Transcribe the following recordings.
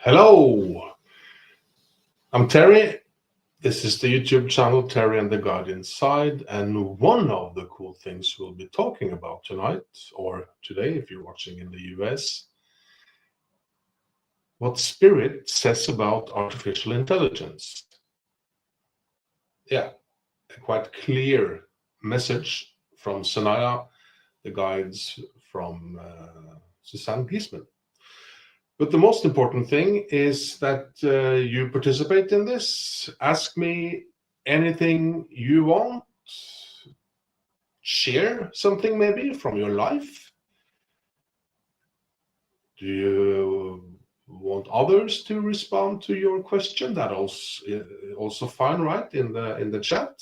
Hello, I'm Terry. This is the YouTube channel Terry and the Guardian Side, and one of the cool things we'll be talking about tonight, or today if you're watching in the US, what Spirit says about artificial intelligence. Yeah, a quite clear message from Sanaya, the guides from Susanne Giesman. But the most important thing is that you participate in this. Ask me anything you want. Share something maybe from your life. Do you want others to respond to your question? That also fine, right? In the chat.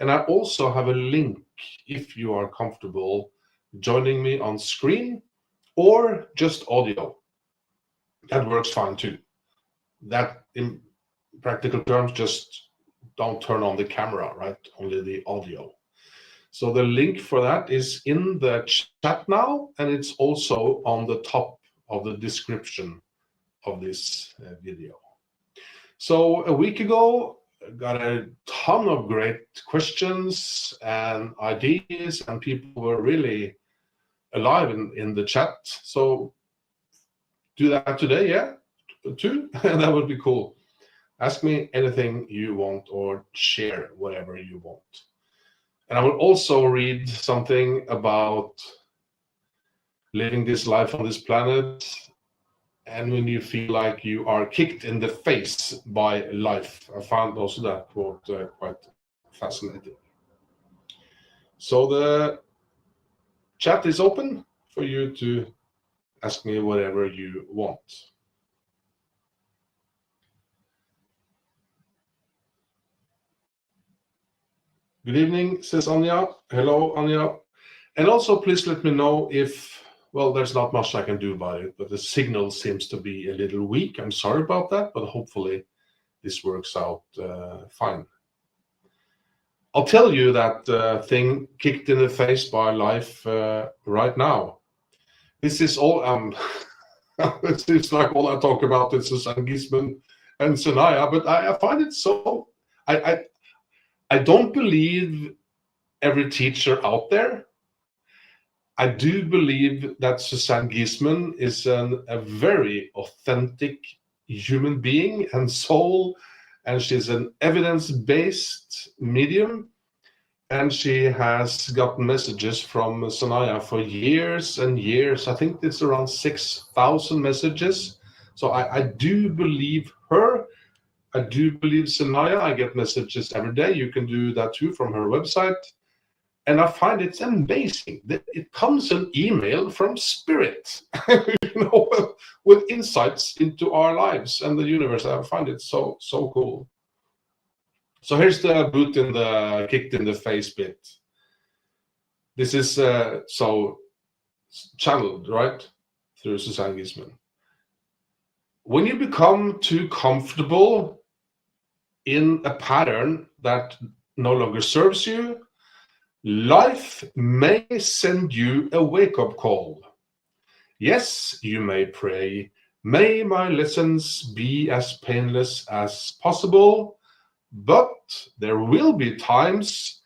And I also have a link if you are comfortable joining me on screen or just audio. That works fine too. That in practical terms, just don't turn on the camera, right? Only the audio. So the link for that is in the chat now, and it's also on the top of the description of this video. So a week ago, I got a ton of great questions and ideas, and people were really alive in the chat. So do that today, yeah, too. That would be cool. Ask me anything you want or share whatever you want. And I will also read something about living this life on this planet, and when you feel like you are kicked in the face by life. I found also that quote quite fascinating. So the chat is open for you to ask me whatever you want. Good evening, says Anya. Hello, Anya. And also, please let me know if, well, there's not much I can do about it, but the signal seems to be a little weak. I'm sorry about that, but hopefully this works out fine. I'll tell you that thing kicked in the face by life right now. This is all, it seems like all I talk about is Susanne Giesman and Sanaya, but I find it so, I don't believe every teacher out there. I do believe that Susanne Giesman is a very authentic human being and soul, and she's an evidence-based medium, and she has gotten messages from Sanaya for years and years. I think it's around 6,000 messages. So I do believe her. I do believe Sanaya. I get messages every day. You can do that too from her website. And I find it's amazing that it comes an email from Spirit, with insights into our lives and the universe. I find it so cool. So here's the boot in the kicked in the face bit. This is so channeled, right, through Susanne Giesman. When you become too comfortable in a pattern that no longer serves you, life may send you a wake-up call. Yes, you may pray, may my lessons be as painless as possible, but there will be times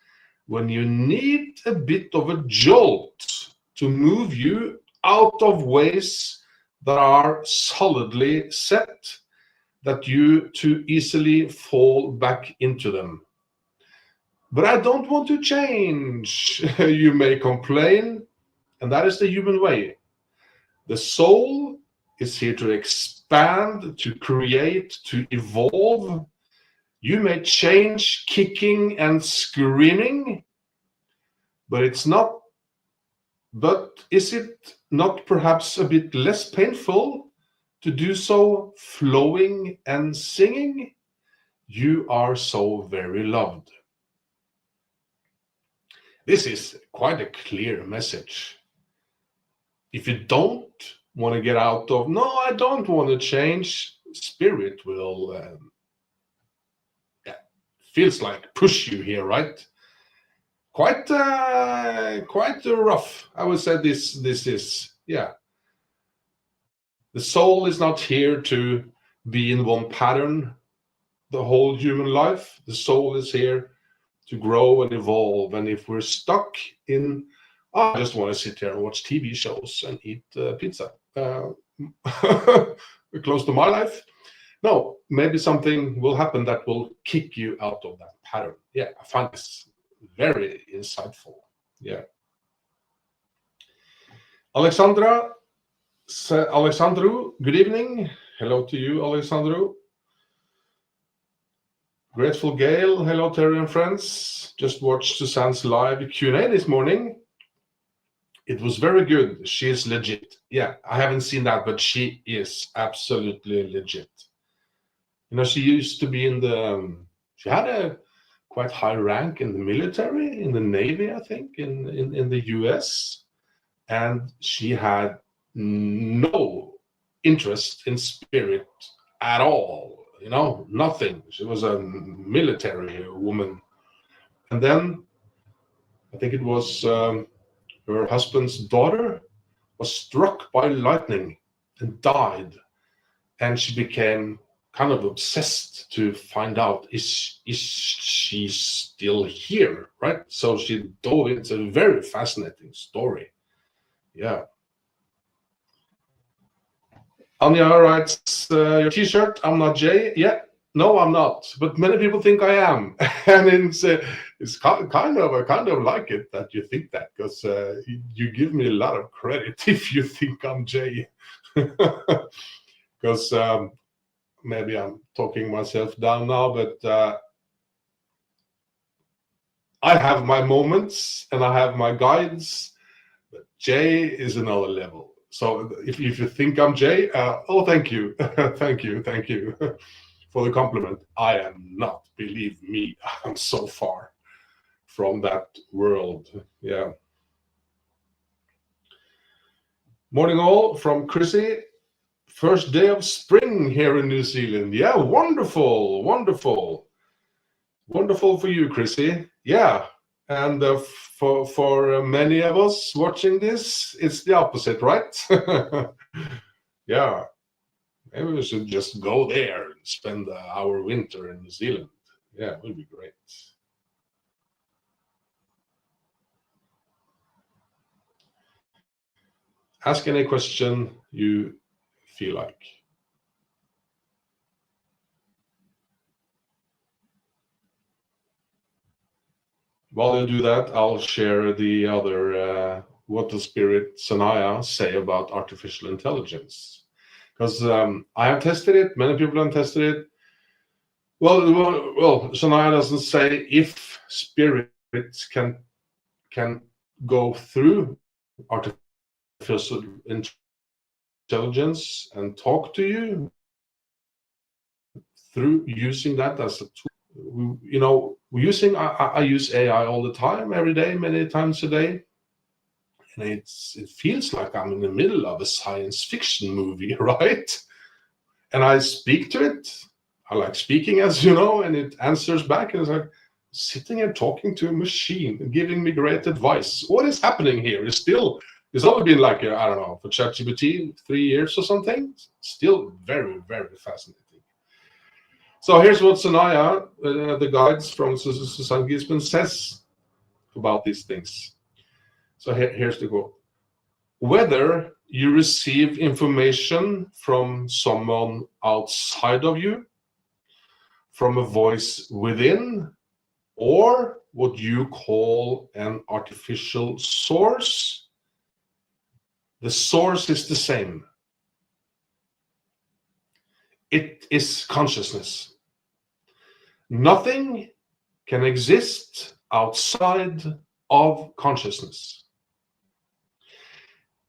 when you need a bit of a jolt to move you out of ways that are solidly set, that you too easily fall back into them. But I don't want to change, you may complain, and that is the human way. The soul is here to expand, to create, to evolve. You may change kicking and screaming, but is it not perhaps a bit less painful to do so flowing and singing? You are so very loved. This is quite a clear message. If you don't want to get out of, no, I don't want to change, Spirit will, feels like push you here, right? Quite rough. I would say this is, yeah. The soul is not here to be in one pattern the whole human life. The soul is here to grow and evolve. And if we're stuck in, oh, I just want to sit here and watch TV shows and eat pizza, close to my life. No, maybe something will happen that will kick you out of that pattern. Yeah, I find this very insightful. Yeah. Alexandru, good evening. Hello to you, Alexandru. Grateful Gale, hello Terry and friends. Just watched Susanne's live Q&A this morning. It was very good. She is legit. Yeah, I haven't seen that, but she is absolutely legit. You know, she used to be in the, she had a quite high rank in the military, in the Navy, I think, in the US. And she had no interest in spirit at all. You know, nothing. She was a military woman. And then I think it was her husband's daughter was struck by lightning and died. And she became kind of obsessed to find out, is she still here, right? So she dove into a very fascinating story. Yeah. Anya writes, your t-shirt, I'm not Jay. Yeah, no, I'm not. But many people think I am. And it's kind of like it that you think that, because you give me a lot of credit if you think I'm Jay. Because maybe I'm talking myself down now, but I have my moments and I have my guides. But Jay is another level. So if you think I'm Jay, oh, thank you. thank you for the compliment. I am not, believe me, I'm so far from that world. Yeah. Morning all from Chrissy. First day of spring here in New Zealand. Yeah, wonderful, wonderful. Wonderful for you, Chrissy. Yeah. And for many of us watching this, it's the opposite, right? Yeah, maybe we should just go there and spend our winter in New Zealand. Yeah, it would be great. Ask any question you feel like. While you do that, I'll share the other what the spirit Sanaya say about artificial intelligence. Because I have tested it, many people have tested it. Well, Sanaya doesn't say if spirits can go through artificial intelligence and talk to you through using that as a tool. You know, I use AI all the time, every day, many times a day. And it feels like I'm in the middle of a science fiction movie, right? And I speak to it. I like speaking, as you know, and it answers back, and it's like sitting and talking to a machine and giving me great advice. What is happening here? It's only been like, I don't know, for ChatGPT, 3 years or something. Still very, very fascinating. So here's what Sanaya, the guides from Susan Gisman, says about these things. So here's the quote. Whether you receive information from someone outside of you, from a voice within, or what you call an artificial source, the source is the same. It is consciousness. Nothing can exist outside of consciousness.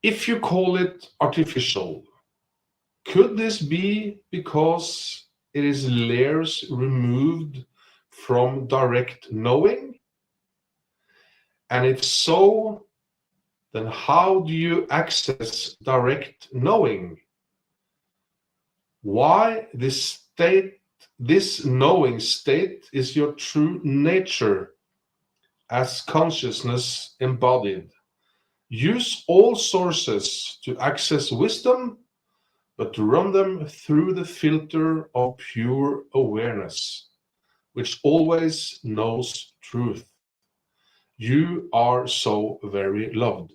If you call it artificial, could this be because it is layers removed from direct knowing? And if so, then how do you access direct knowing? Why this knowing state is your true nature as consciousness embodied. Use all sources to access wisdom, but to run them through the filter of pure awareness, which always knows truth. You are so very loved.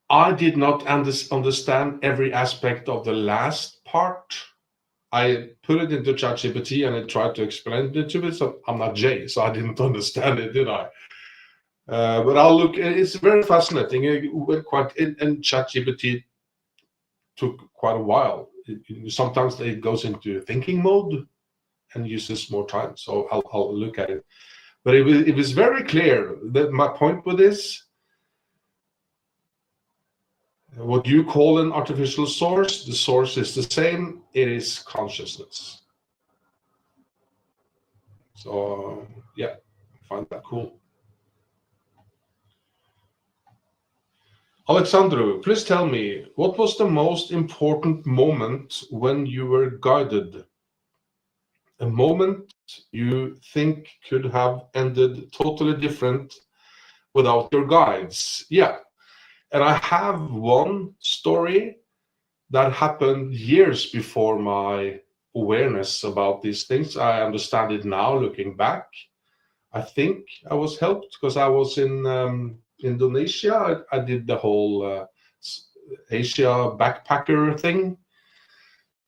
I did not understand every aspect of the last part. I put it into ChatGPT and it tried to explain it to me. So I'm not Jay, so I didn't understand it, did I? But I'll look. It's very fascinating. It went quite, and ChatGPT took quite a while. Sometimes it goes into thinking mode and uses more time. So I'll look at it. But it was very clear that my point with this, what you call an artificial source, the source is the same. It is consciousness. So yeah, I find that cool. Alexandru, please tell me, what was the most important moment when you were guided? A moment you think could have ended totally different without your guides. Yeah, and I have one story that happened years before my awareness about these things. I understand it now looking back. I think I was helped because I was in Indonesia. I did the whole Asia backpacker thing.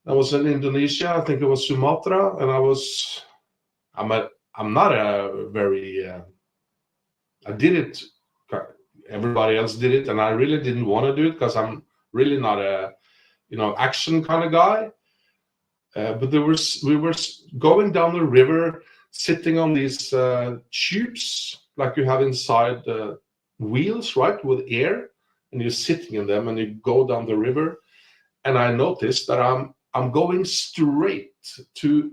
I was in Indonesia. I think it was Sumatra, and I'm not a very I did it. Everybody else did it, and I really didn't want to do it because I'm really not a action kind of guy. But we were going down the river, sitting on these tubes like you have inside the wheels, right, with air, and you're sitting in them, and you go down the river. And I noticed that I'm going straight to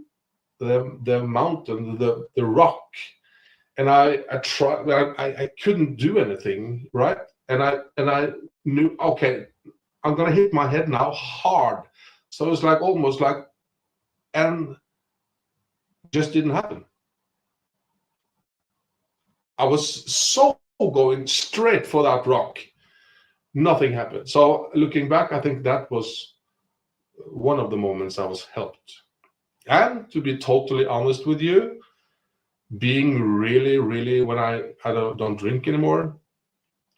the mountain, the rock, and I tried. I couldn't do anything, right? And I knew, okay, I'm gonna hit my head now hard. So it's like almost like, and just didn't happen. I was so going straight for that rock. Nothing happened. So looking back, I think that was one of the moments I was helped. And to be totally honest with you, being really, really, when I don't drink anymore,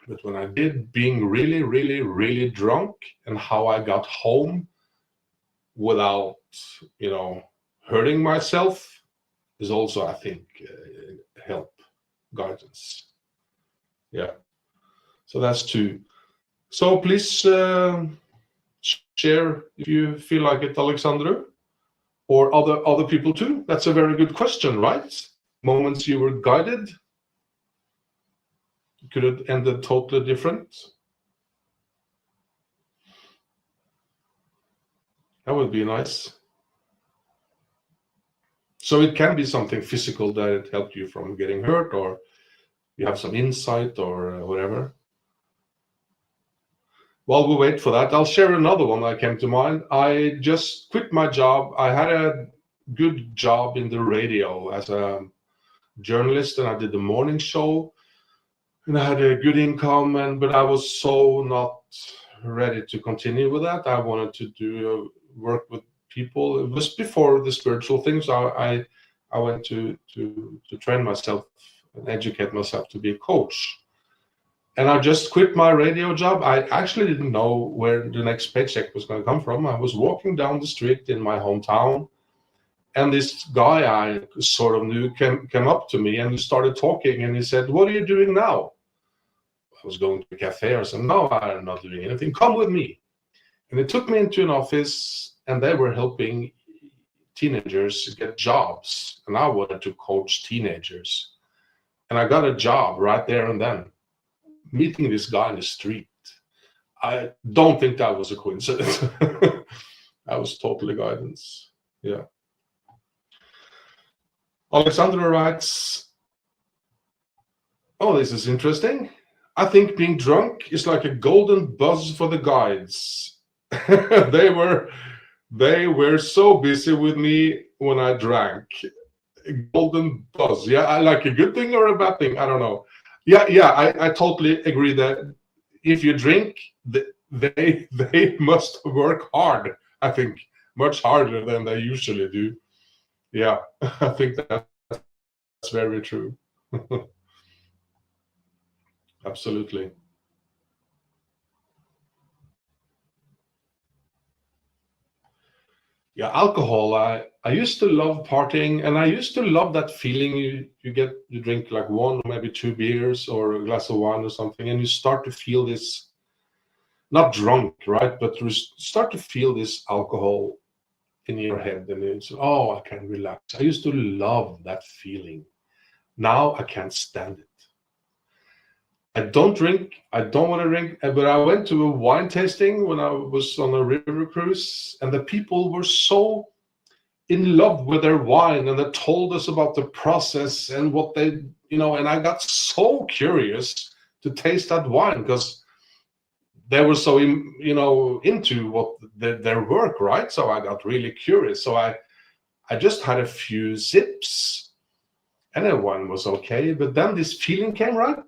but when I did, being really, really, really drunk, and how I got home without, hurting myself is also, I think, help, guidance. Yeah. So that's two. So please share if you feel like it, Alexandru, or other people too. That's a very good question, right? Moments you were guided, could have ended totally different. That would be nice. So it can be something physical that it helped you from getting hurt, or you have some insight or whatever. While we wait for that, I'll share another one that came to mind. I just quit my job. I had a good job in the radio as a journalist, and I did the morning show, and I had a good income, but I was so not ready to continue with that. I wanted to do work with people. It was before the spiritual things. So I went to train myself and educate myself to be a coach. And I just quit my radio job. I actually didn't know where the next paycheck was going to come from. I was walking down the street in my hometown, and this guy I sort of knew came up to me, and he started talking, and he said, "What are you doing now?" I was going to a cafe or something. "No, I'm not doing anything. Come with me." And he took me into an office, and they were helping teenagers get jobs. And I wanted to coach teenagers. And I got a job right there and then, meeting this guy in the street. I don't think that was a coincidence. That was totally guidance. Yeah. Alexandra writes, "Oh, this is interesting. I think being drunk is like a golden buzz for the guides. They were so busy with me when I drank. Golden buzz. Yeah, I like a good thing or a bad thing. I don't know. Yeah. I totally agree that if you drink, they must work hard, I think, much harder than they usually do. Yeah, I think that's very true. Absolutely. Yeah, alcohol. I used to love partying, and I used to love that feeling you drink like one, maybe two beers or a glass of wine or something, and you start to feel this, not drunk, right? But you start to feel this alcohol in your head, and it's, oh, I can relax. I used to love that feeling. Now I can't stand it. I don't drink. I don't want to drink. But I went to a wine tasting when I was on a river cruise, and the people were so in love with their wine, and they told us about the process and what they, and I got so curious to taste that wine because they were so, into what their work, right? So I got really curious. So I just had a few sips, and the wine was okay. But then this feeling came, right?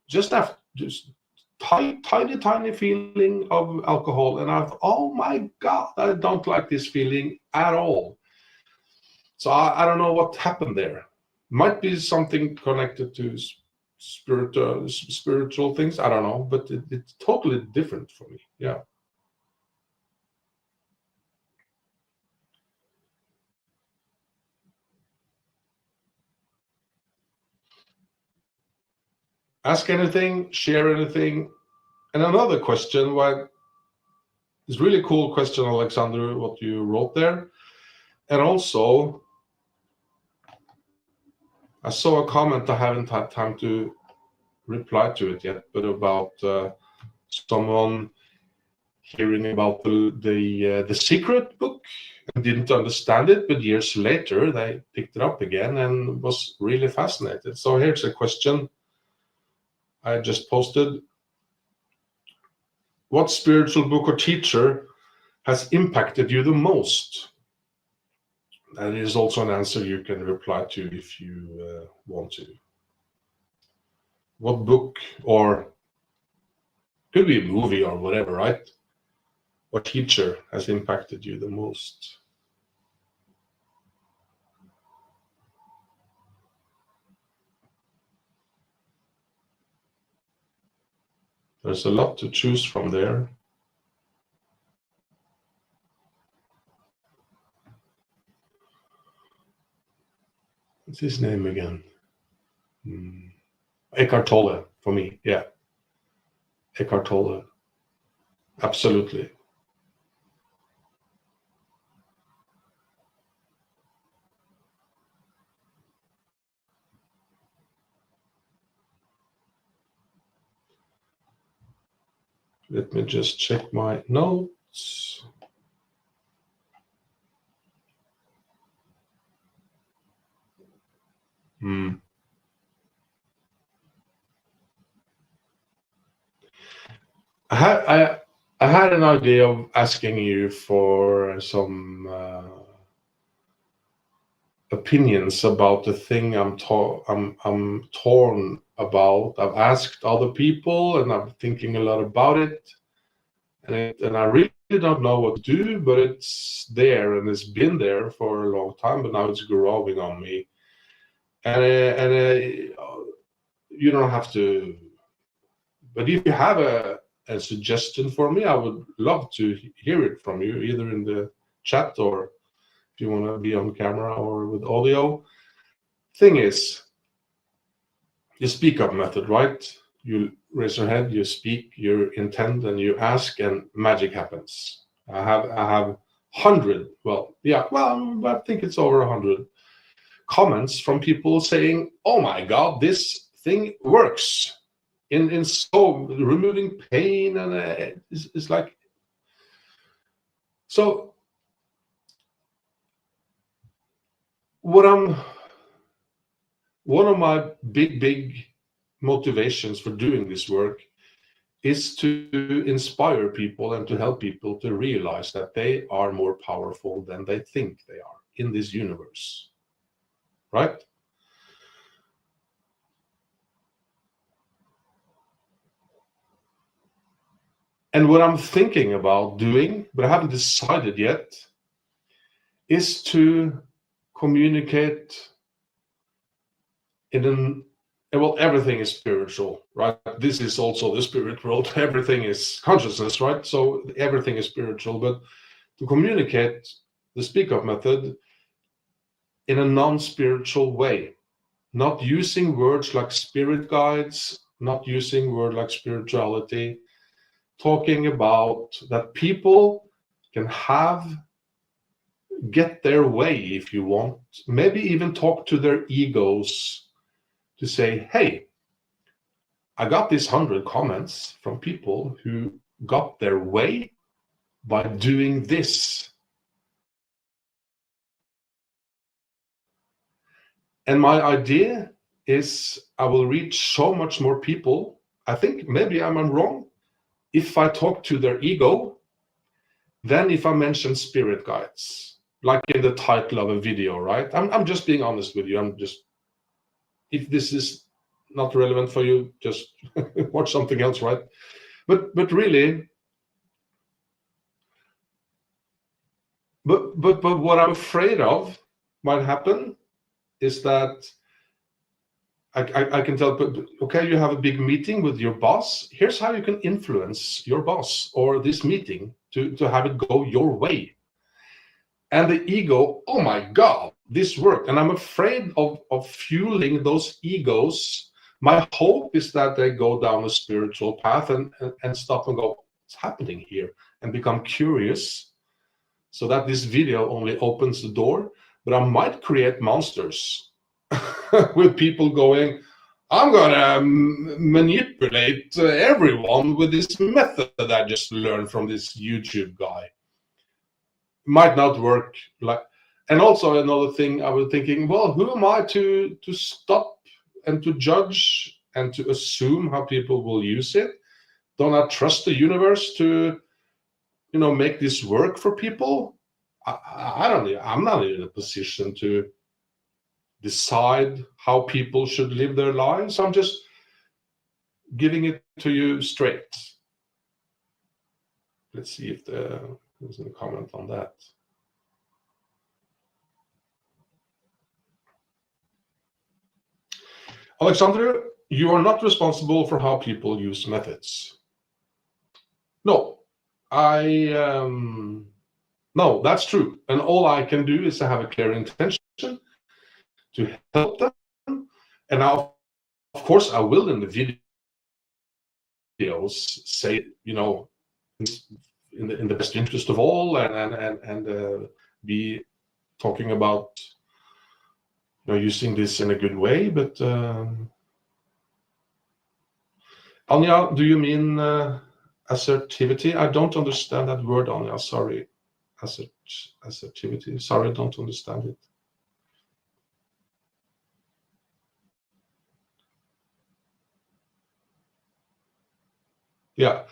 Just after, just tiny feeling of alcohol, and I thought, oh my God, I don't like this feeling at all. So I don't know what happened there. Might be something connected to spiritual things. I don't know, but it's totally different for me. Yeah. Ask anything, share anything. And another question, why it's really cool question, Alexander, what you wrote there. And also, I saw a comment, I haven't had time to reply to it yet, but about someone hearing about the secret book and didn't understand it, but years later they picked it up again and was really fascinated. So here's a question I just posted. What spiritual book or teacher has impacted you the most? That is also an answer you can reply to if you want to. What book, or could be a movie or whatever, right? What teacher has impacted you the most? There's a lot to choose from there. What's his name again? Eckhart Tolle for me. Yeah, Eckhart Tolle. Absolutely. Let me just check my notes. Hmm. I had an idea of asking you for some opinions about the thing I'm torn about. I've asked other people, and I'm thinking a lot about it, and I really don't know what to do. But it's there, and it's been there for a long time. But now it's growing on me, and you don't have to. But if you have a suggestion for me, I would love to hear it from you, either in the chat or if you want to be on camera or with audio. Thing is, the speak up method, right? You raise your hand, you speak your intent, and you ask, and magic happens. I have 100, well, yeah, well, I think it's over 100 comments from people saying, oh my God, this thing works. In so removing pain, and it's like, so what I'm one of my big motivations for doing this work is to inspire people and to help people to realize that they are more powerful than they think they are in this universe, right? And what I'm thinking about doing, but I haven't decided yet, is to communicate well, everything is spiritual, right? This is also the spirit world. Everything is consciousness, right? So everything is spiritual, but to communicate the speak up method in a non-spiritual way, not using words like spirit guides, not using words like spirituality, talking about that people can get their way if you want, maybe even talk to their egos to say, hey, I got these 100 comments from people who got their way by doing this. And my idea is I will reach so much more people. I think maybe I'm wrong if I talk to their ego than if I mention spirit guides, like in the title of a video, right? I'm just being honest with you. If this is not relevant for you, just watch something else, right? But really, but what I'm afraid of might happen is that I can tell, but okay, you have a big meeting with your boss. Here's how you can influence your boss or this meeting to have it go your way. And the ego, oh my God, this worked. And I'm afraid of fueling those egos. My hope is that they go down a spiritual path and stop and go, what's happening here? And become curious, so that this video only opens the door. But I might create monsters with people going, I'm gonna manipulate everyone with this method that I just learned from this YouTube guy. Might not work. And also another thing I was thinking, well, who am I to stop and to judge and to assume how people will use it? Don't I trust the universe to, make this work for people? I'm not in a position to decide how people should live their lives. I'm just giving it to you straight. Let's see if there's a comment on that. Alexander, you are not responsible for how people use methods. No, no, that's true. And all I can do is to have a clear intention to help them. And now, of course, I will in the videos say, in the best interest of all, and be talking about using this in a good way. But Anya, do you mean assertivity? I don't understand that word, Anya. Sorry. Assertivity. Sorry, I don't understand it. Yeah.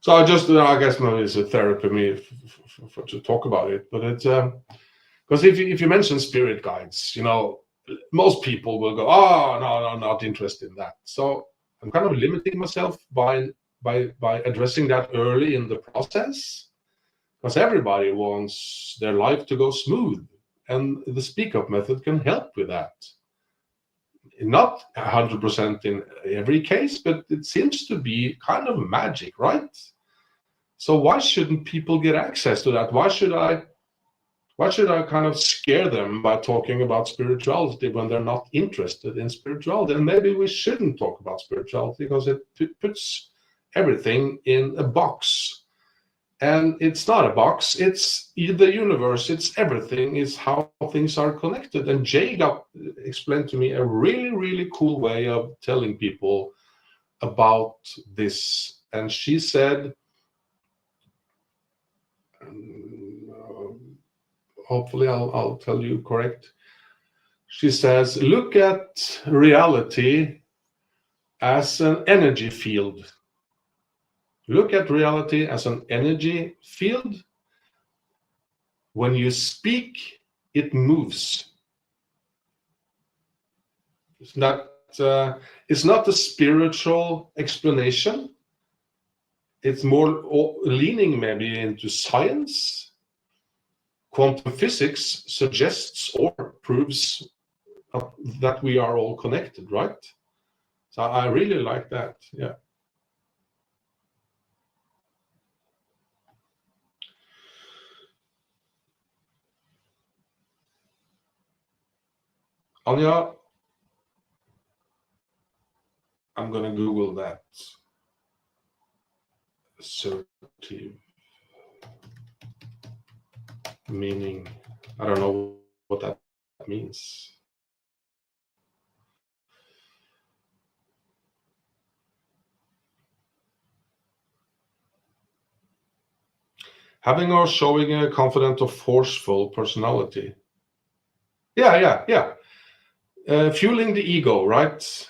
So I guess maybe it's a therapy me to talk about it, but it's because if you mention spirit guides, most people will go, oh no, I'm not interested in that. So I'm kind of limiting myself by addressing that early in the process, because everybody wants their life to go smooth, and the speak up method can help with that. Not 100% in every case, but it seems to be kind of magic, right? So why shouldn't people get access to that? Why should I kind of scare them by talking about spirituality when they're not interested in spirituality? And maybe we shouldn't talk about spirituality because it puts everything in a box. And it's not a box, it's the universe, it's everything, is how things are connected. And Jay explained to me a really, really cool way of telling people about this. And she said, hopefully I'll tell you correct. She says, look at reality as an energy field. Look at reality as an energy field. When you speak, it moves. It's not a spiritual explanation. it's more leaning maybe into science. Quantum physics suggests or proves that we are all connected, right? So I really like that. Yeah. Anja, I'm gonna Google that. Assertive meaning. I don't know what that means. Having or showing a confident or forceful personality. Yeah. Fueling the ego, right?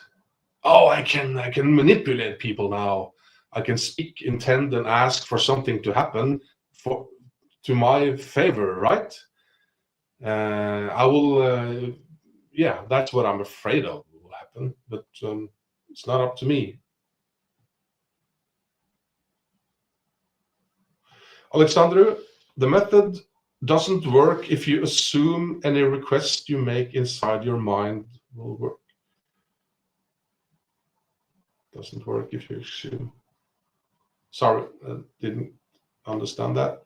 Oh, I can manipulate people now. I can speak, intend, and ask for something to happen to my favor, right? I will. Yeah, that's what I'm afraid of will happen, but it's not up to me. Alexandru, the method doesn't work if you assume any request you make inside your mind will work. Doesn't work if you assume. Sorry, I didn't understand that.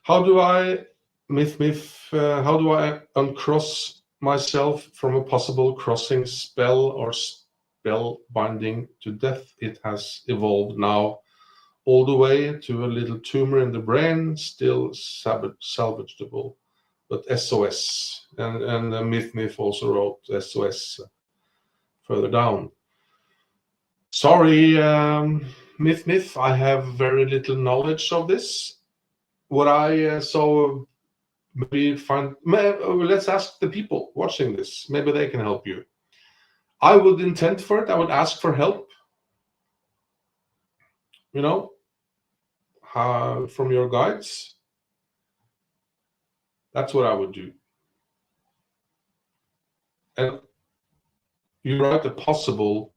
How do I, how do I uncross myself from a possible crossing spell or spell binding to death? It has evolved now all the way to a little tumor in the brain, still salvageable, but SOS. And Myth also wrote SOS further down. Sorry, Myth, I have very little knowledge of this. What I so maybe let's ask the people watching this. Maybe they can help you. I would intend for it. I would ask for help. You know, from your guides. That's what I would do. And you write a possible,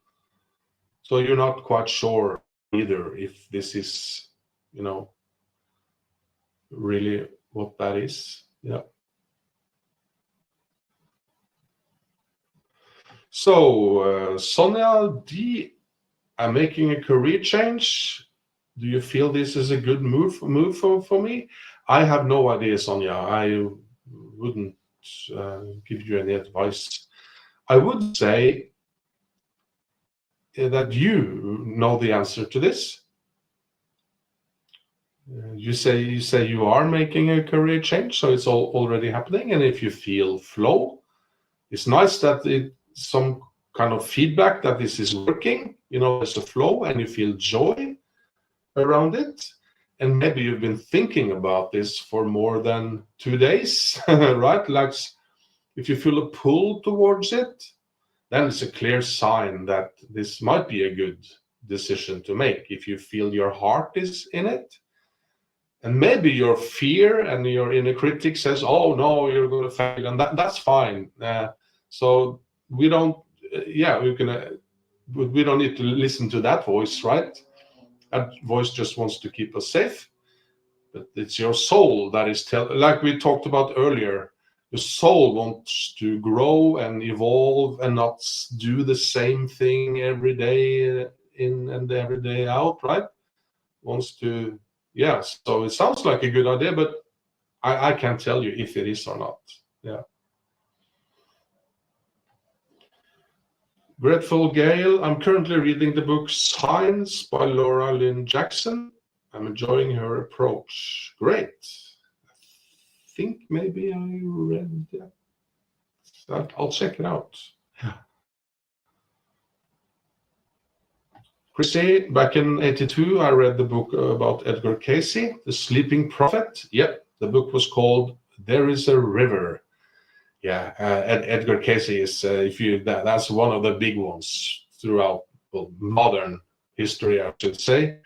so you're not quite sure either if this is, really what that is. Yeah. So Sonia D, I'm making a career change. Do you feel this is a good move for me? I have no idea, Sonia. I wouldn't give you any advice. I would say that you know the answer to this. You say you are making a career change, so it's already happening. And if you feel flow, it's nice that it's some kind of feedback that this is working. There's a flow, and you feel joy around it. And maybe you've been thinking about this for more than 2 days, right? Like if you feel a pull towards it, then it's a clear sign that this might be a good decision to make. If you feel your heart is in it, and maybe your fear and your inner critic says, "Oh no, you're going to fail," and that's fine. So we don't, we don't need to listen to that voice, right? That voice just wants to keep us safe. But it's your soul that is like we talked about earlier. The soul wants to grow and evolve and not do the same thing every day in and every day out, right? Wants to, yeah. So it sounds like a good idea, but I can't tell you if it is or not. Yeah. Grateful Gale, I'm currently reading the book Signs by Laura Lynn Jackson. I'm enjoying her approach. Great. I think maybe I read that. I'll check it out. Yeah. Chrissy, back in '82, I read the book about Edgar Cayce, The Sleeping Prophet. Yep, the book was called There is a River. Yeah, Edgar Cayce is that's one of the big ones throughout modern history, I should say.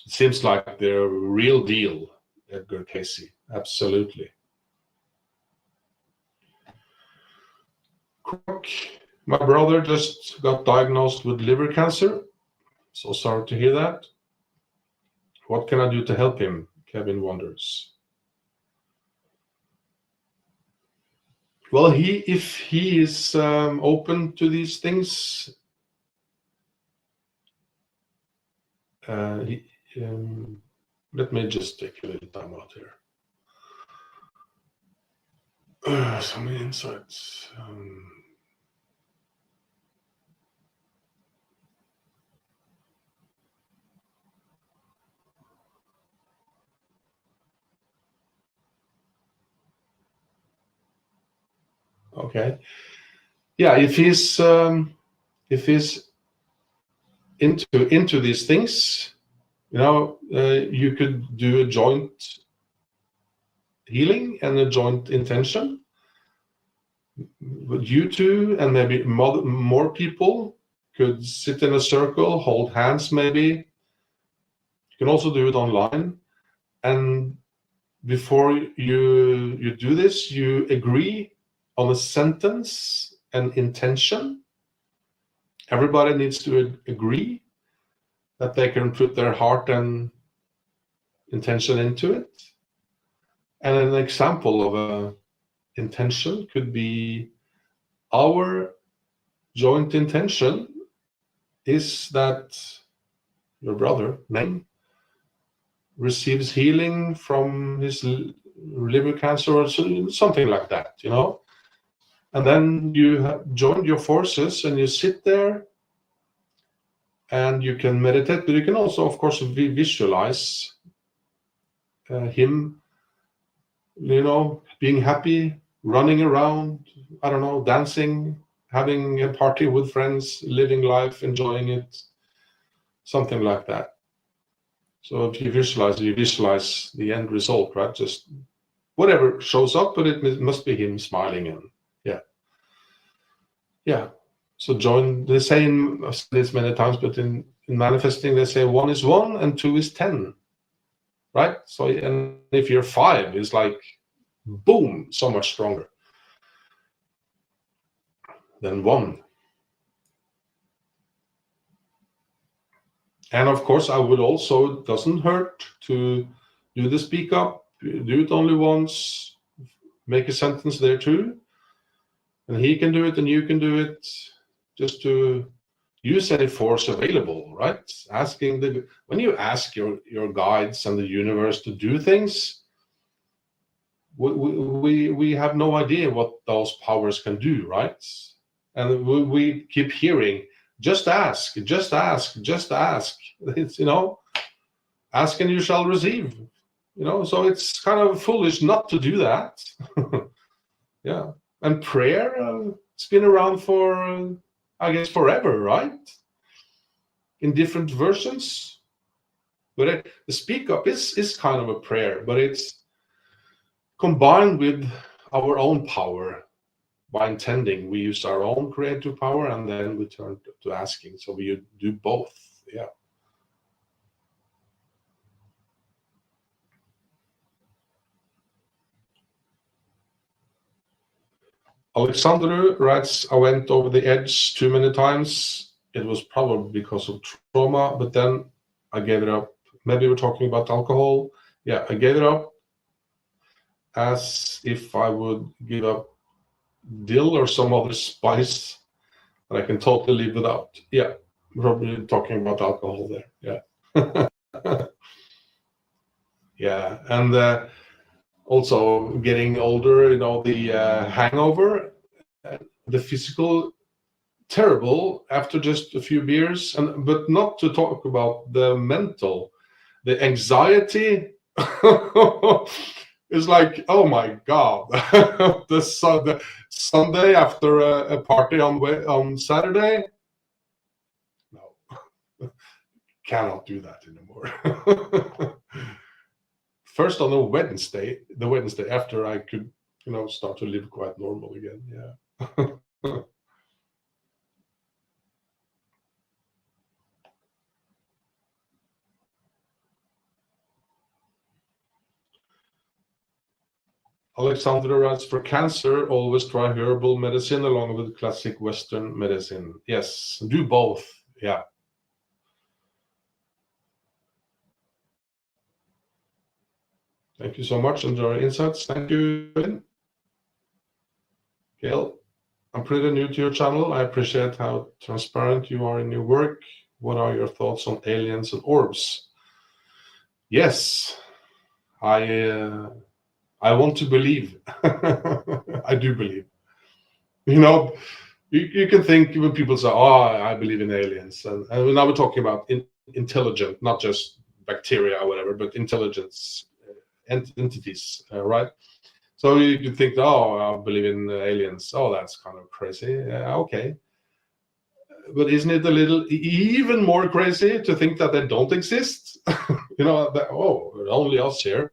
It seems like the real deal, Edgar Cayce. Absolutely. My brother just got diagnosed with liver cancer. So sorry to hear that. What can I do to help him? Kevin wonders. Well, if he is open to these things, let me just take a little time out here. Some insights. Okay. Yeah, if he's into these things, you could do a joint healing and a joint intention. You two and maybe more people could sit in a circle, hold hands maybe. You can also do it online. And before you do this, you agree on a sentence and intention. Everybody needs to agree that they can put their heart and intention into it. And an example of a intention could be, our joint intention is that your brother, name, receives healing from his liver cancer or something like that, And then you have joined your forces and you sit there and you can meditate, but you can also, of course, visualize him, being happy, running around, I don't know, dancing, having a party with friends, living life, enjoying it, something like that. So if you visualize the end result, right? Just whatever shows up, but it must be him smiling and yeah. So they say, I've said this many times, but in manifesting, they say 1 is 1 and 2 is 10, right? So, and if you're 5, it's like, boom, so much stronger than 1. And of course, I would also, it doesn't hurt to do the speak up, do it only once, make a sentence there too. And he can do it and you can do it, just to use any force available, right? When you ask your guides and the universe to do things, we have no idea what those powers can do, right? And we keep hearing, just ask, just ask, just ask. It's, ask and you shall receive. So it's kind of foolish not to do that. Yeah. And prayer, it's been around for, I guess, forever, right? In different versions. But the speak up is kind of a prayer, but it's combined with our own power. By intending, we use our own creative power and then we turn to asking. So we do both. Yeah. Alexander writes, I went over the edge too many times. It was probably because of trauma, but then I gave it up. Maybe we're talking about alcohol. Yeah, I gave it up as if I would give up dill or some other spice that I can totally live without. Yeah, probably talking about alcohol there. Yeah. Yeah, and also getting older, the hangover, the physical, terrible after just a few beers, but not to talk about the mental, the anxiety. It's like, oh my God, the Sunday after a party on Saturday, no, cannot do that anymore. First on the Wednesday after I could, start to live quite normal again. Yeah. Alexandra writes, for cancer, always try herbal medicine along with classic Western medicine. Yes, do both. Yeah. Thank you so much. Enjoy your insights. Thank you, Gail. I'm pretty new to your channel. I appreciate how transparent you are in your work. What are your thoughts on aliens and orbs? Yes, I want to believe. I do believe. You know, you can think when people say, "Oh, I believe in aliens," and now we're talking about intelligent, not just bacteria or whatever, but intelligence entities, right? So you could think, "Oh, I believe in aliens." Oh, that's kind of crazy. Okay, but isn't it a little even more crazy to think that they don't exist? You know, that, oh, only us here.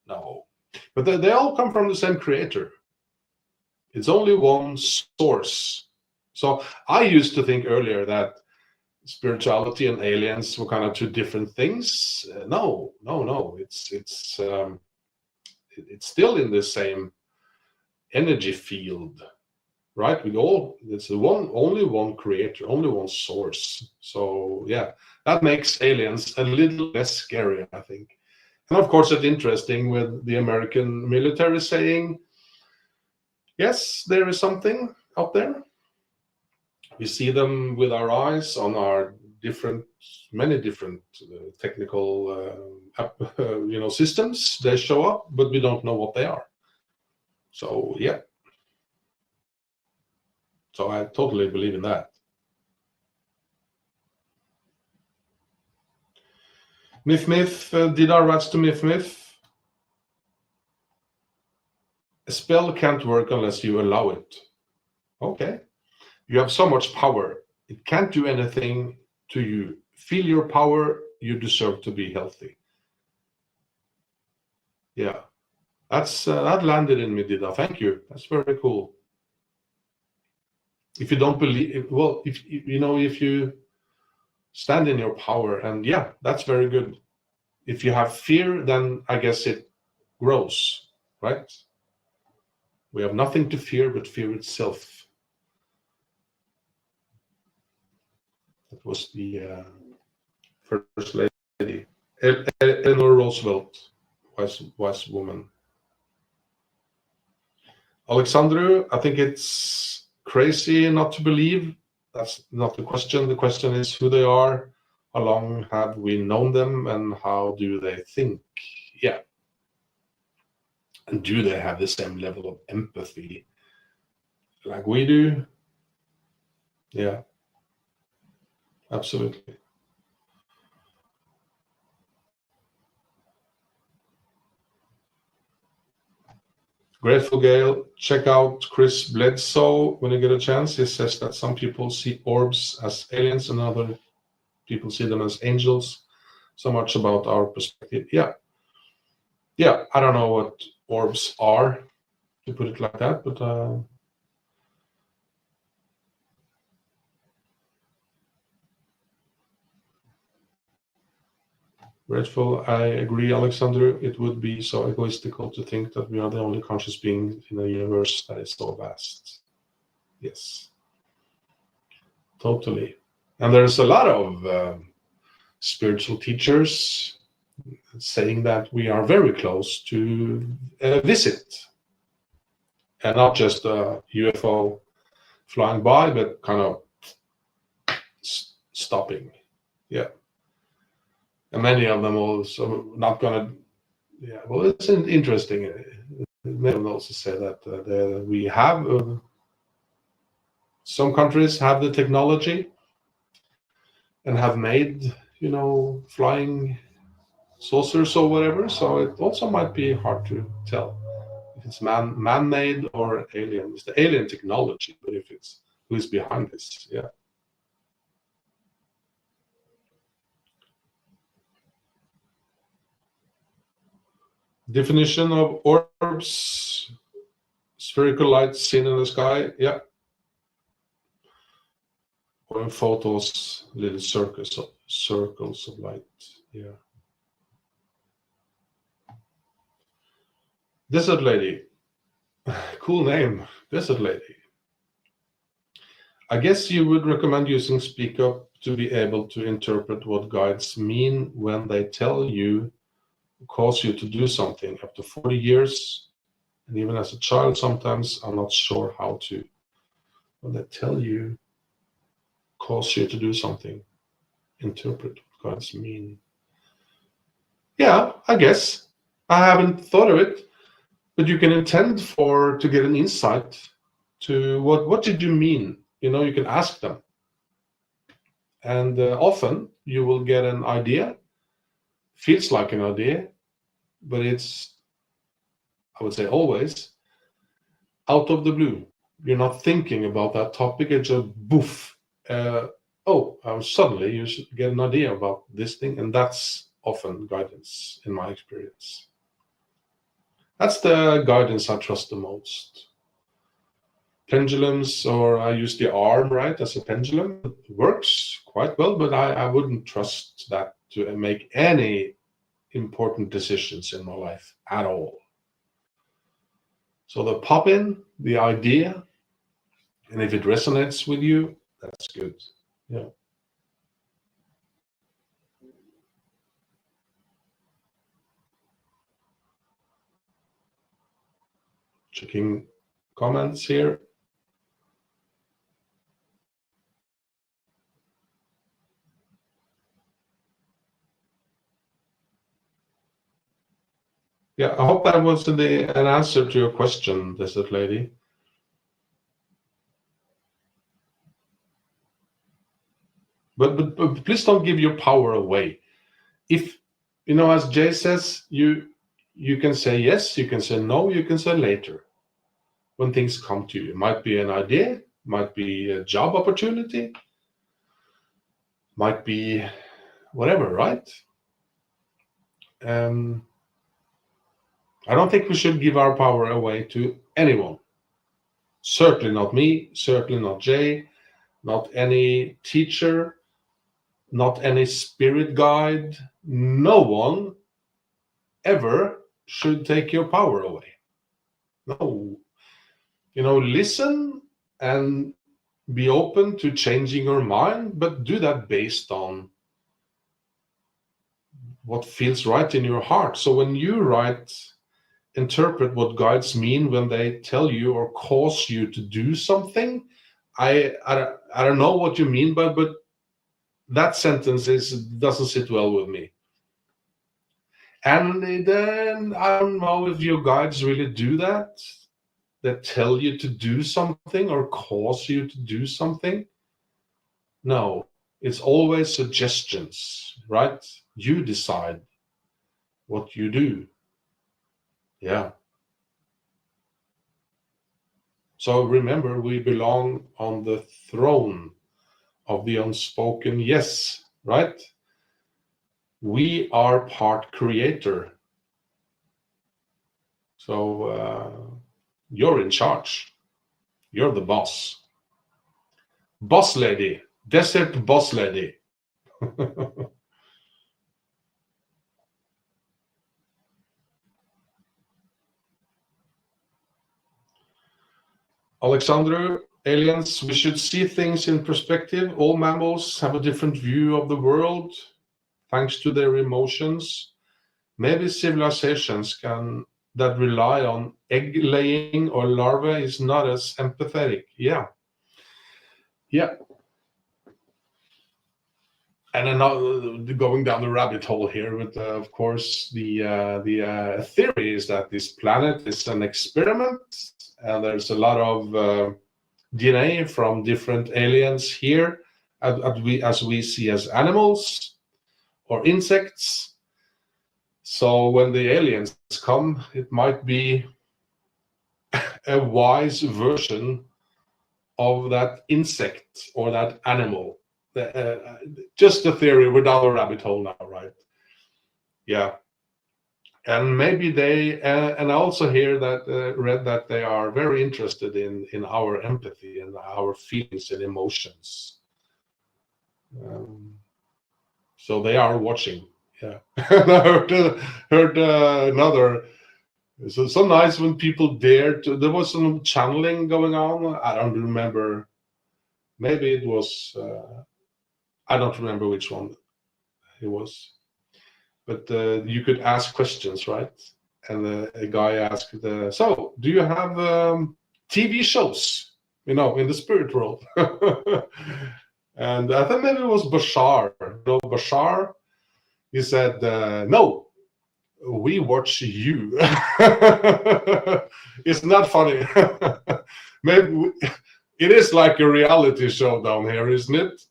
No, but they all come from the same creator. It's only one source. So I used to think earlier that spirituality and aliens were kind of two different things. No. It's still in the same energy field, right? It's only one creator, only one source. So yeah, that makes aliens a little less scary, I think. And of course, it's interesting with the American military saying, yes, there is something out there. We see them with our eyes on our many different technical systems. They show up, but we don't know what they are. So yeah. So I totally believe in that. Myth, Didar writes to Myth. A spell can't work unless you allow it. Okay. You have so much power. It can't do anything to you. Feel your power. You deserve to be healthy. Yeah. That landed in me, Dida. Thank you. That's very cool. If you don't believe, well, if you stand in your power, and yeah, that's very good. If you have fear, then I guess it grows, right? We have nothing to fear but fear itself. That was the first lady, Eleanor Roosevelt, wise woman. Alexandru, I think it's crazy not to believe. That's not the question. The question is who they are, how long have we known them, and how do they think? Yeah. And do they have the same level of empathy like we do? Yeah, absolutely. Grateful Gale, check out Chris Bledsoe when you get a chance. He says that some people see orbs as aliens and other people see them as angels. So much about our perspective. Yeah. I don't know what orbs are, to put it like that, but grateful. I agree, Alexander. It would be so egoistical to think that we are the only conscious being in a universe that is so vast. Yes, totally. And there's a lot of spiritual teachers saying that we are very close to a visit, and not just a UFO flying by, but kind of stopping. Yeah. And many of them also not going to. Yeah, well, it's interesting. Many of them also say that we have some countries have the technology and have made flying saucers or whatever. So it also might be hard to tell if it's man-made or alien. It's the alien technology, but if it's who is behind this, yeah. Definition of orbs: spherical light seen in the sky. Yeah. Or in photos, little circles of light. Yeah. Desert lady. Cool name, Desert Lady. I guess you would recommend using Speak Up to be able to interpret what guides mean when they tell you, cause you to do something. After 40 years, and even as a child, sometimes I'm not sure how to. When they tell you, cause you to do something, interpret what guides mean. Yeah, I guess. I haven't thought of it, but you can intend to get an insight to what did you mean? You can ask them. And often you will get an idea, feels like an idea, but it's, I would say always, out of the blue. You're not thinking about that topic, it's just boof. Suddenly you should get an idea about this thing, and that's often guidance in my experience. That's the guidance I trust the most. Pendulums, or I use the arm, right, as a pendulum. It works quite well, but I wouldn't trust that to make any important decisions in my life at all. So the pop in, the idea, and if it resonates with you, that's good. Yeah. Checking comments here. Yeah, I hope that was an answer to your question, Desert Lady. But please don't give your power away. If as Jay says, you can say yes, you can say no, you can say later when things come to you. It might be an idea, might be a job opportunity, might be whatever, right? I don't think we should give our power away to anyone. Certainly not me, certainly not Jay, not any teacher, not any spirit guide. No one ever should take your power away. No. Listen and be open to changing your mind, but do that based on what feels right in your heart. So when you write, interpret what guides mean when they tell you or cause you to do something, I don't know what you mean, but that sentence doesn't sit well with me. And then I don't know if your guides really do that tell you to do something or cause you to do something. No, it's always suggestions, right? You decide what you do. Yeah. So remember, we belong on the throne of the unspoken yes, right? We are part creator. So you're in charge. You're the boss. Boss lady, desert boss lady. Alexander, aliens, we should see things in perspective. All mammals have a different view of the world thanks to their emotions. Maybe civilizations that rely on egg laying or larvae is not as empathetic. Yeah. Yeah. And another, going down the rabbit hole here, but of course, the theory is that this planet is an experiment, and there's a lot of DNA from different aliens here, as we see as animals or insects. So when the aliens come, it might be a wise version of that insect or that animal. Just a theory. We're down the rabbit hole now, right? Yeah. And maybe and I also hear that read that they are very interested in our empathy and our feelings and emotions. So they are watching. Yeah. I heard another So nice when people dare to. There was some channeling going on. I don't remember. Maybe it was. I don't remember which one it was. But you could ask questions, right? And a guy asked, "So, do you have TV shows? In the spirit world?" And I think maybe it was Bashar. Bashar. He said, "No, we watch you." It's not funny. Maybe it is like a reality show down here, isn't it?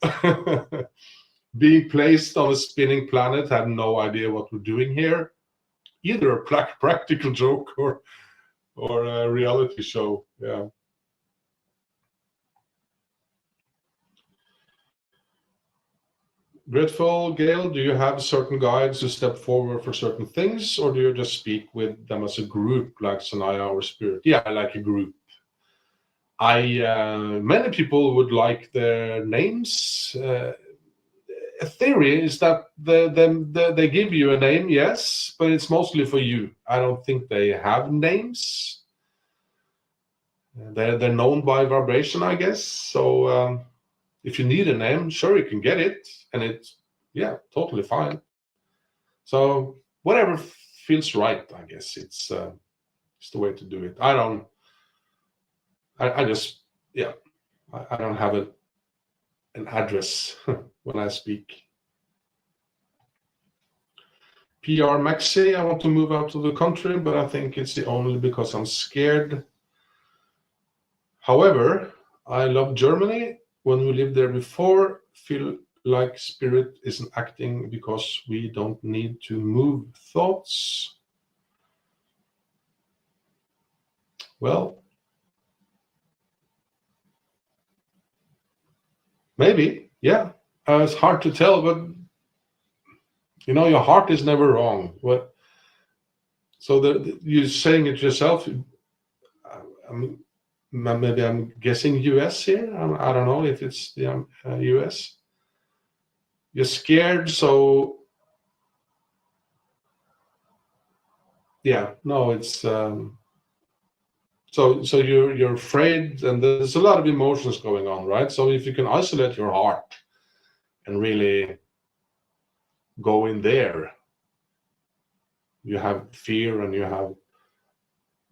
Being placed on a spinning planet, have no idea what we're doing here. Either a practical joke or a reality show. Yeah. Grateful, Gail, do you have certain guides to step forward for certain things, or do you just speak with them as a group, like Sanaya or Spirit? Yeah, like a group. Many people would like their names. A theory is that they give you a name, yes, but it's mostly for you. I don't think they have names. They're known by vibration, I guess. So if you need a name, sure, you can get it, and it's totally fine. So whatever feels right, I guess it's the way to do it. I don't have an address when I speak. PR Maxi, I want to move out of the country, but I think it's only because I'm scared. However, I love Germany. When we lived there before, feel like spirit isn't acting because we don't need to move thoughts. Well, maybe, yeah. It's hard to tell, but your heart is never wrong. So you're saying it yourself. Maybe I'm guessing US here. I don't know if it's the US. You're scared, so yeah. No, it's so you're afraid, and there's a lot of emotions going on, right? So if you can isolate your heart and really go in there, you have fear and you have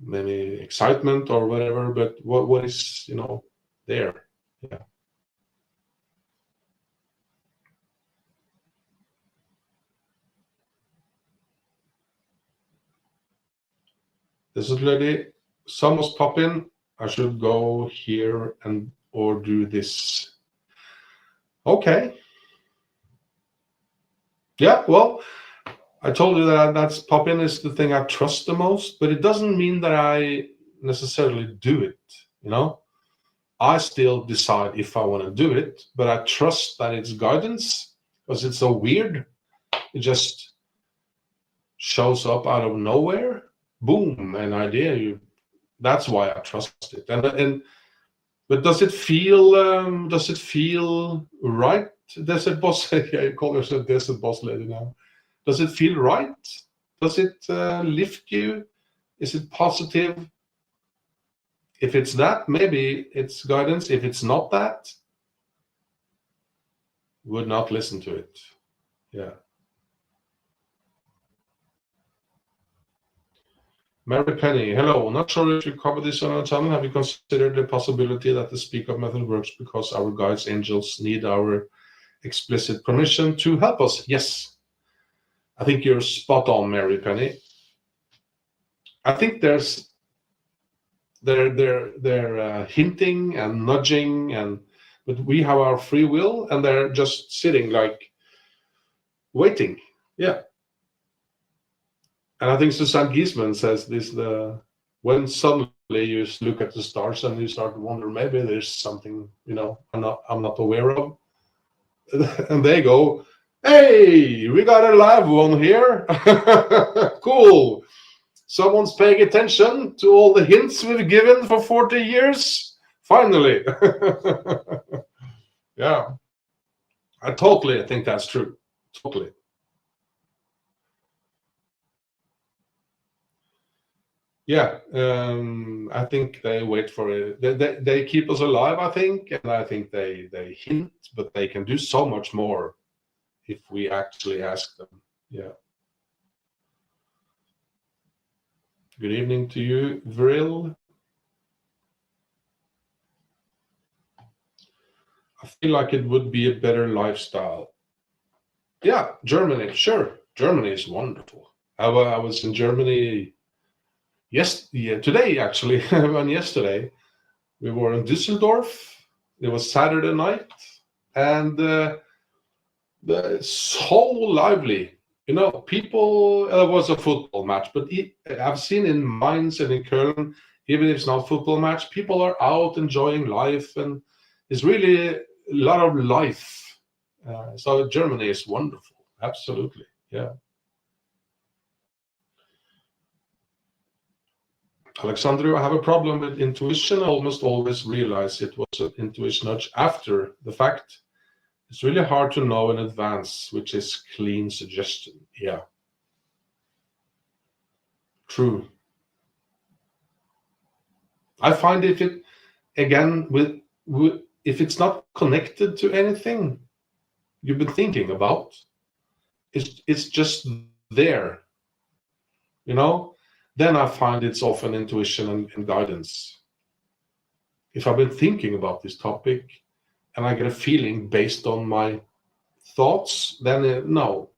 maybe excitement or whatever, but what is there? Yeah. This is lady. Someone's pop in. I should go here or do this. Okay. Yeah. Well, I told you that's pop in is the thing I trust the most, but it doesn't mean that I necessarily do it. I still decide if I want to do it, but I trust that it's guidance because it's so weird. It just shows up out of nowhere. Boom, an idea. That's why I trust it. But does it feel right? Desert boss, yeah, you call yourself desert boss lady now. Does it feel right? Does it lift you? Is it positive? If it's that, maybe it's guidance. If it's not that, would not listen to it. Yeah. Mary Penny, hello. Not sure if you covered this on our channel. Have you considered the possibility that the speak up method works because our guides, angels, need our explicit permission to help us? Yes. I think you're spot on, Mary Penny. I think they're hinting and nudging, but we have our free will, and they're just sitting like waiting. Yeah. And I think Susanne Giesman says this: when suddenly you look at the stars and you start to wonder, maybe there's something I'm not aware of, and they go, "Hey, we got a live one here, cool. Someone's paying attention to all the hints we've given for 40 years. Finally." Yeah, I totally think that's true. Totally. Yeah, I think they wait for it. They keep us alive, I think, and I think they hint, but they can do so much more if we actually ask them. Yeah. Good evening to you, Vril. I feel like it would be a better lifestyle. Yeah, Germany, sure. Germany is wonderful. I was in Germany today actually. And yesterday we were in Düsseldorf. It was Saturday night, and so lively. You know, people. It was a football match, but I've seen in Mainz and in Köln, even if it's not a football match, people are out enjoying life, and it's really a lot of life. So Germany is wonderful. Absolutely, yeah. Alexandru, I have a problem with intuition. I almost always realize it was an intuition nudge after the fact. It's really hard to know in advance, which is clean suggestion. Yeah. True. I find if it, again, if it's not connected to anything you've been thinking about, it's just there, you know, then I find it's often intuition and guidance. If I've been thinking about this topic and I get a feeling based on my thoughts, then no.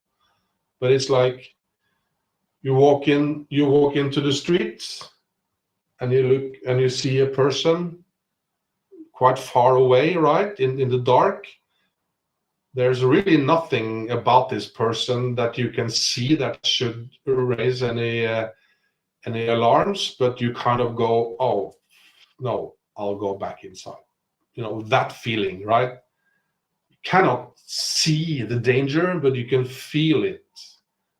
But it's like you walk into the streets and you look and you see a person quite far away, right, in the dark. There's really nothing about this person that you can see that should raise any alarms, but you kind of go, oh no, I'll go back inside. You know, that feeling, right? You cannot see the danger, but you can feel it.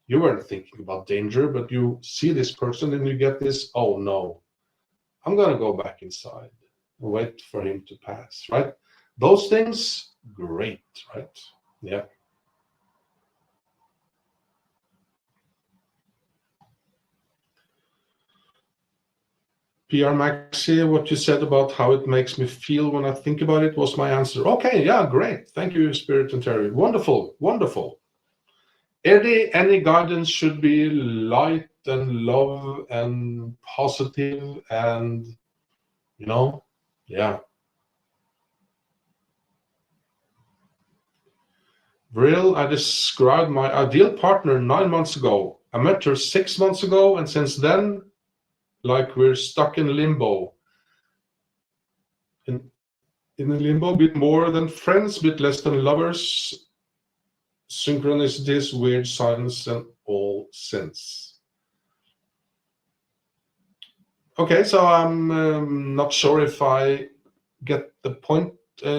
You weren't thinking about danger, but you see this person and you get this, oh no, I'm gonna go back inside and wait for him to pass, right? Those things, great, right? Yeah. PR Maxi, what you said about how it makes me feel when I think about it was my answer. Okay, yeah, great. Thank you, Spirit and Terry. Wonderful, wonderful. Eddie, any guidance should be light and love and positive and, you know, yeah. Vril, I described my ideal partner 9 months ago. I met her 6 months ago, and since then, like we're stuck in limbo. In a limbo, bit more than friends, bit less than lovers. Synchronicities, weird signs, and all sense. Okay, so I'm not sure if I get the point.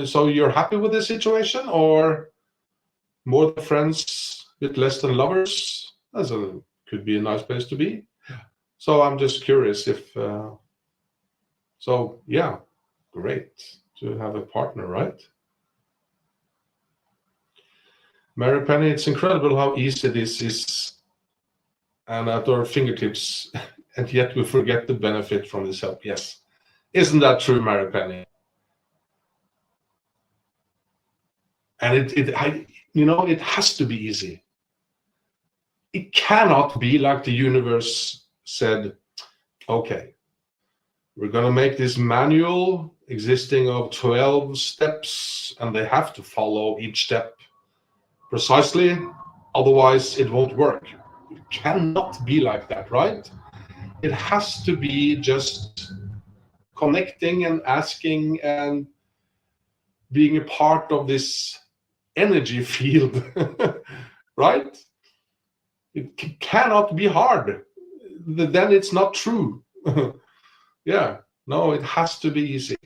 So you're happy with this situation, or more than friends, bit less than lovers? Could be a nice place to be. So I'm just curious if. So yeah, great to have a partner, right? Mary Penny, it's incredible how easy this is and at our fingertips, and yet we forget the benefit from this help. Yes. Isn't that true, Mary Penny? And it has to be easy. It cannot be like the universe said, okay, we're going to make this manual existing of 12 steps, and they have to follow each step precisely, otherwise it won't work. It cannot be like that, right? It has to be just connecting and asking and being a part of this energy field, right? It cannot be hard. Then it's not true. Yeah, no, it has to be easy.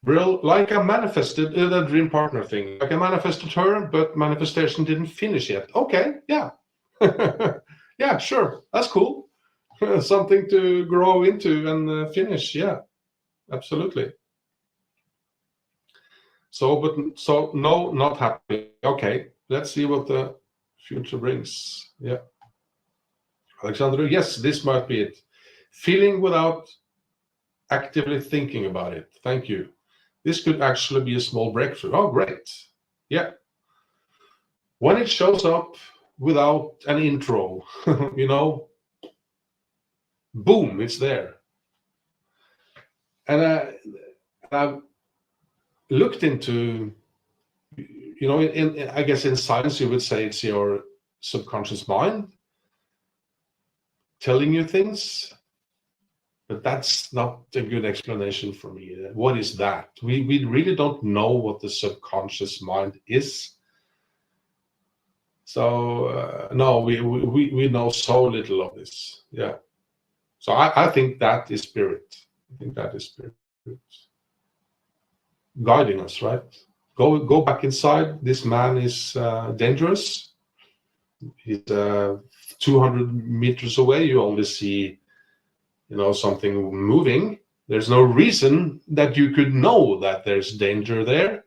Brill, like I manifested the dream partner thing. Like I manifested her, but manifestation didn't finish yet. Okay, yeah. Yeah, sure. That's cool. Something to grow into and finish. Yeah, absolutely. So no, not happy. Okay. let's see what the future brings. Yeah. Alexander, yes, this might be it. Feeling without actively thinking about it. Thank you. This could actually be a small breakthrough. Oh, great. Yeah. When it shows up without an intro, you know, boom, it's there. And I've looked into, you know, I guess in science you would say it's your subconscious mind telling you things, but that's not a good explanation for me. What is that? We really don't know what the subconscious mind is. So no, we know so little of this. Yeah. So I think that is spirit. I think that is spirit guiding us, right? Go back inside. This man is dangerous. He's 200 meters away. You only see, you know, something moving. There's no reason that you could know that there's danger there,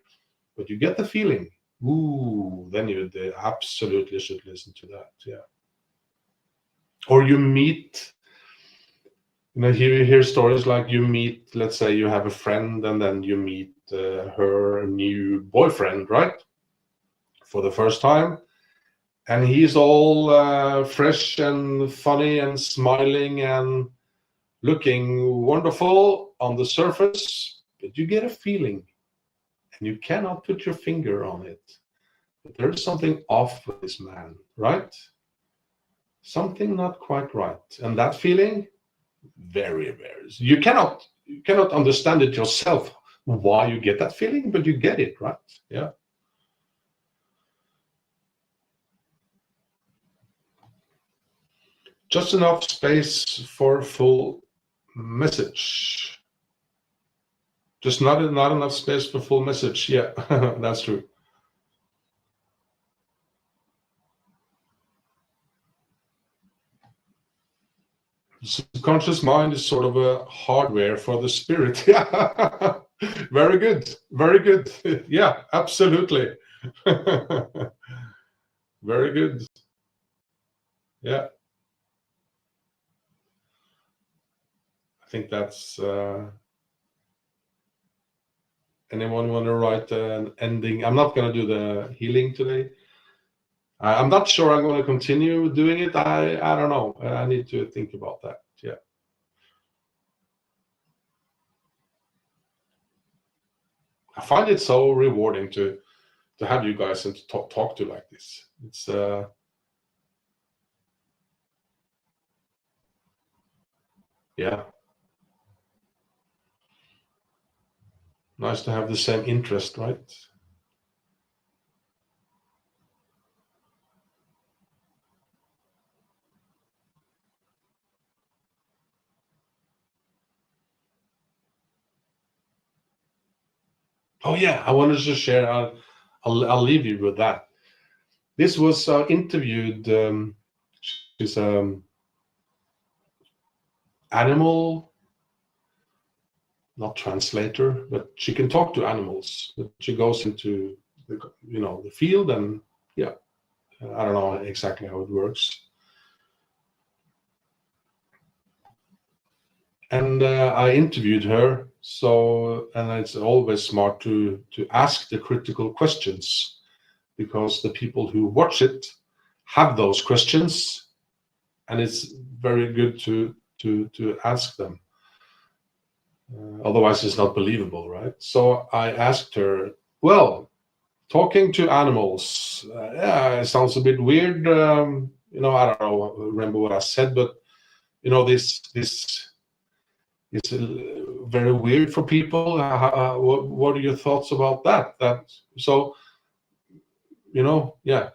but you get the feeling. Ooh, then you absolutely should listen to that. Yeah. Or you meet, you know, you hear stories like you meet, let's say you have a friend and then you meet her new boyfriend, right? For the first time. And he's all fresh and funny and smiling and looking wonderful on the surface, but you get a feeling and you cannot put your finger on it. But there is something off with this man, right? Something not quite right. And that feeling, very, very. You cannot understand it yourself why you get that feeling, but you get it, right? Yeah. Just enough space for full message. Just not enough space for full message. Yeah, that's true. Subconscious mind is sort of a hardware for the spirit. Yeah, very good, very good. Yeah, absolutely. Very good. Yeah, I think that's. Anyone want to write an ending? I'm not going to do the healing today. I'm not sure I'm going to continue doing it. I don't know. I need to think about that. Yeah. I find it so rewarding to have you guys and to talk to like this. It's yeah, nice to have the same interest, right? Oh yeah, I wanted to share. I'll leave you with that. This was interviewed. She's animal, not translator, but she can talk to animals. But she goes into the, you know, the field, and yeah, I don't know exactly how it works. And I interviewed her. So, and it's always smart to ask the critical questions, because the people who watch it have those questions, and it's very good to ask them. Otherwise, it's not believable, right? So I asked her, well, talking to animals, yeah, it sounds a bit weird. You know, I don't know, remember what I said, but you know, this is very weird for people. What are your thoughts about that? So, you know, yeah.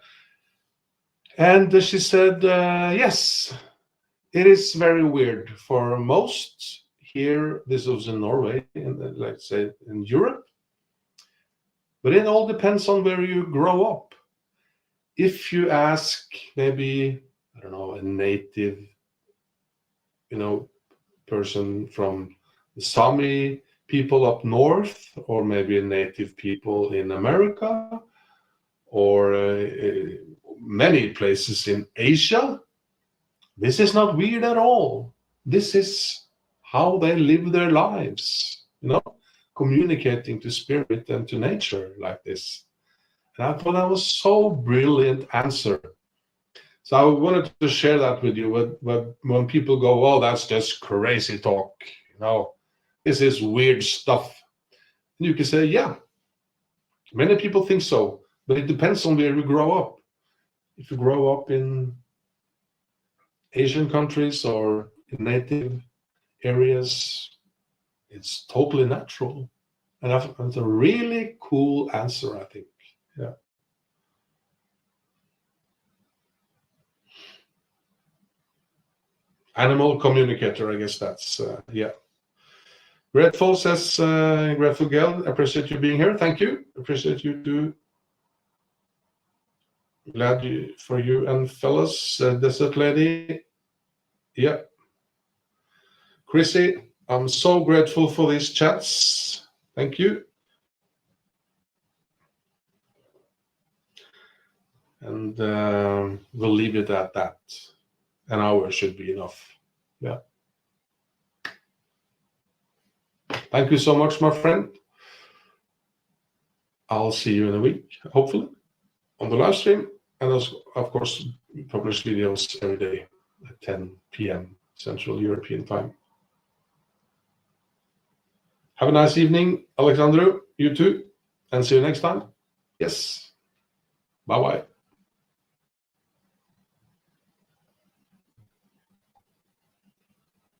And she said, yes, it is very weird for most here. This was in Norway, and let's say in Europe. But it all depends on where you grow up. If you ask maybe, I don't know, a native, you know, person from the Sami people up north, or maybe a native people in America, or many places in Asia. This is not weird at all. This is how they live their lives, communicating to spirit and to nature like this. And I thought that was so brilliant answer. So I wanted to share that with you. When people go, "Oh, that's just crazy talk," this is weird stuff. And you can say, yeah, many people think so, but it depends on where you grow up. If you grow up in Asian countries or in native areas, it's totally natural. And that's a really cool answer, I think. Yeah. Animal communicator, I guess that's, yeah. Grateful says, Grateful Girl, appreciate you being here. Thank you. Appreciate you too. Glad for you and fellas. Desert Lady. Yeah. Chrissy, I'm so grateful for these chats. Thank you. And we'll leave it at that. An hour should be enough. Yeah. Thank you so much, my friend. I'll see you in a week, hopefully, on the live stream. And of course, publish videos every day at 10 p.m. Central European time. Have a nice evening, Alexandru. You too. And see you next time. Yes. Bye-bye.